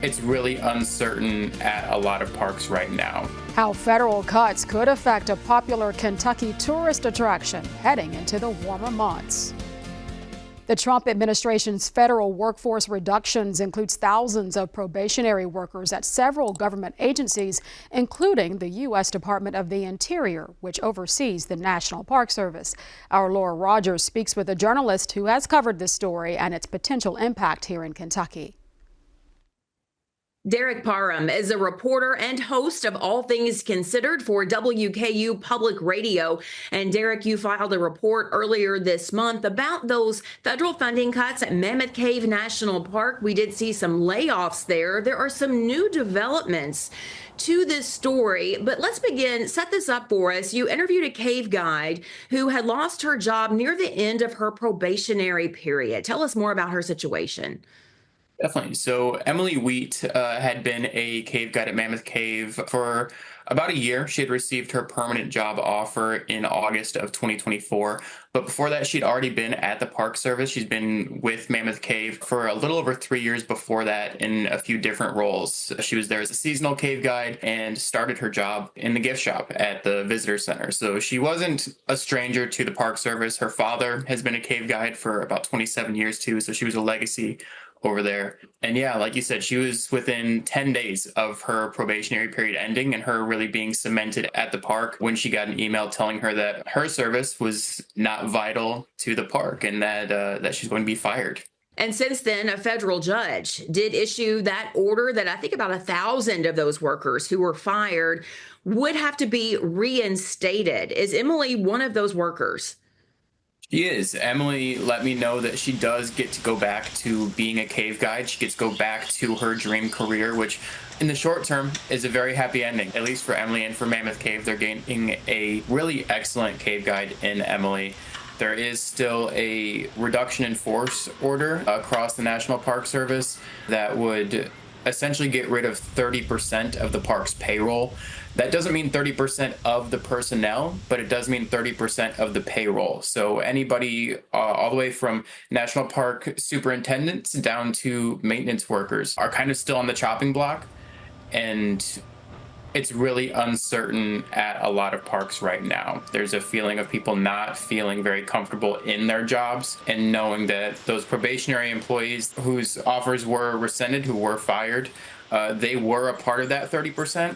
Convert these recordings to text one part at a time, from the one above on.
It's really uncertain at a lot of parks right now. How federal cuts could affect a popular Kentucky tourist attraction heading into the warmer months. The Trump administration's federal workforce reductions includes thousands of probationary workers at several government agencies, including the U.S. Department of the Interior, which oversees the National Park Service. Our Laura Rogers speaks with a journalist who has covered this story and its potential impact here in Kentucky. Derek Parham is a reporter and host of All Things Considered for WKU Public Radio. And Derek, you filed a report earlier this month about those federal funding cuts at Mammoth Cave National Park. We did see some layoffs there. There are some new developments to this story, but let's set this up for us. You interviewed a cave guide who had lost her job near the end of her probationary period. Tell us more about her situation. Definitely. So Emily Wheat had been a cave guide at Mammoth Cave for about a year. She had received her permanent job offer in August of 2024. But before that, she'd already been at the Park Service. She's been with Mammoth Cave for a little over 3 years before that in a few different roles. She was there as a seasonal cave guide and started her job in the gift shop at the visitor center. So she wasn't a stranger to the Park Service. Her father has been a cave guide for about 27 years too. So she was a legacy over there. And yeah, like you said, she was within 10 days of her probationary period ending and her really being cemented at the park when she got an email telling her that her service was not vital to the park and that she's going to be fired. And since then, a federal judge did issue that order that I think about 1,000 of those workers who were fired would have to be reinstated. Is Emily one of those workers? She is. Emily let me know that she does get to go back to being a cave guide. She gets to go back to her dream career, which in the short term is a very happy ending, at least for Emily and for Mammoth Cave. They're gaining a really excellent cave guide in Emily. There is still a reduction in force order across the National Park Service that would essentially get rid of 30% of the park's payroll. That doesn't mean 30% of the personnel, but it does mean 30% of the payroll. So anybody all the way from national park superintendents down to maintenance workers are kind of still on the chopping block. And it's really uncertain at a lot of parks right now. There's a feeling of people not feeling very comfortable in their jobs and knowing that those probationary employees whose offers were rescinded, who were fired, they were a part of that 30%.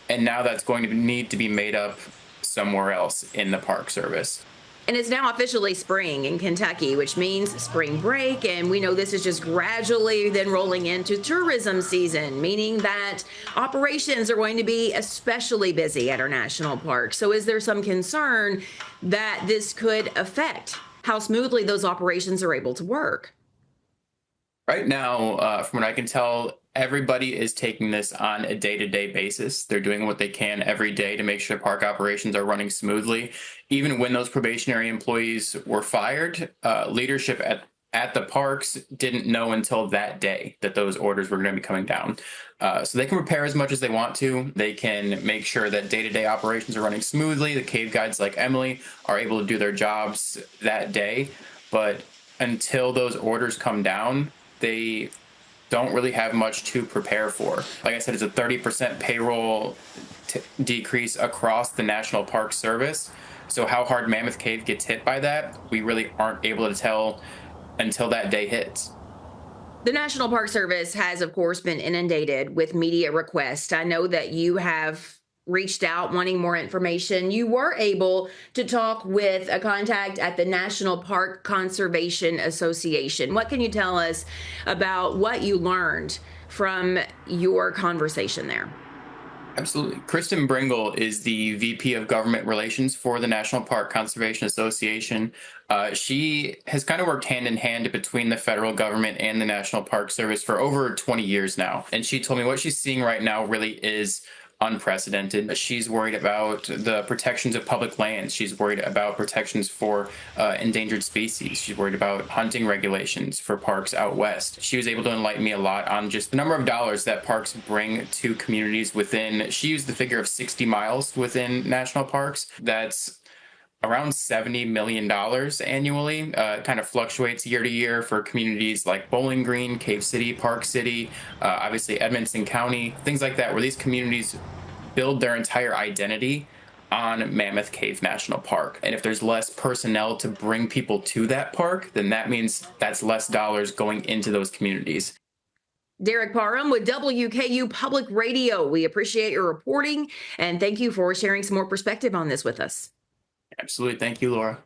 And now that's going to need to be made up somewhere else in the Park Service. And it's now officially spring in Kentucky, which means spring break. And we know this is just gradually then rolling into tourism season, meaning that operations are going to be especially busy at our national parks. So is there some concern that this could affect how smoothly those operations are able to work? Right now, from what I can tell, everybody is taking this on a day-to-day basis. They're doing what they can every day to make sure park operations are running smoothly. Even when those probationary employees were fired, leadership at the parks didn't know until that day that those orders were going to be coming down. So they can prepare as much as they want to. They can make sure that day-to-day operations are running smoothly. The cave guides like Emily are able to do their jobs that day. But until those orders come down, they don't really have much to prepare for. Like I said, it's a 30% payroll decrease across the National Park Service. So how hard Mammoth Cave gets hit by that, we really aren't able to tell until that day hits. The National Park Service has, of course, been inundated with media requests. I know that you have reached out wanting more information. You were able to talk with a contact at the National Park Conservation Association. What can you tell us about what you learned from your conversation there? Absolutely. Kristen Bringle is the VP of Government Relations for the National Park Conservation Association. She has kind of worked hand in hand between the federal government and the National Park Service for over 20 years now. And she told me what she's seeing right now really is unprecedented. She's worried about the protections of public lands. She's worried about protections for endangered species. She's worried about hunting regulations for parks out west. She was able to enlighten me a lot on just the number of dollars that parks bring to communities within, she used the figure of 60 miles within national parks. That's around $70 million annually. Kind of fluctuates year to year for communities like Bowling Green, Cave City, Park City, obviously Edmonson County, things like that, where these communities build their entire identity on Mammoth Cave National Park. And if there's less personnel to bring people to that park, then that means that's less dollars going into those communities. Derek Parham with WKU Public Radio. We appreciate your reporting and thank you for sharing some more perspective on this with us. Absolutely. Thank you, Laura.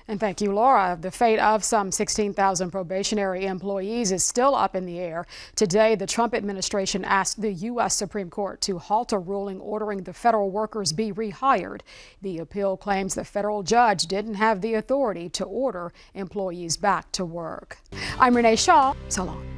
And thank you, Laura. The fate of some 16,000 probationary employees is still up in the air. Today, the Trump administration asked the U.S. Supreme Court to halt a ruling ordering the federal workers be rehired. The appeal claims the federal judge didn't have the authority to order employees back to work. I'm Renee Shaw. So long.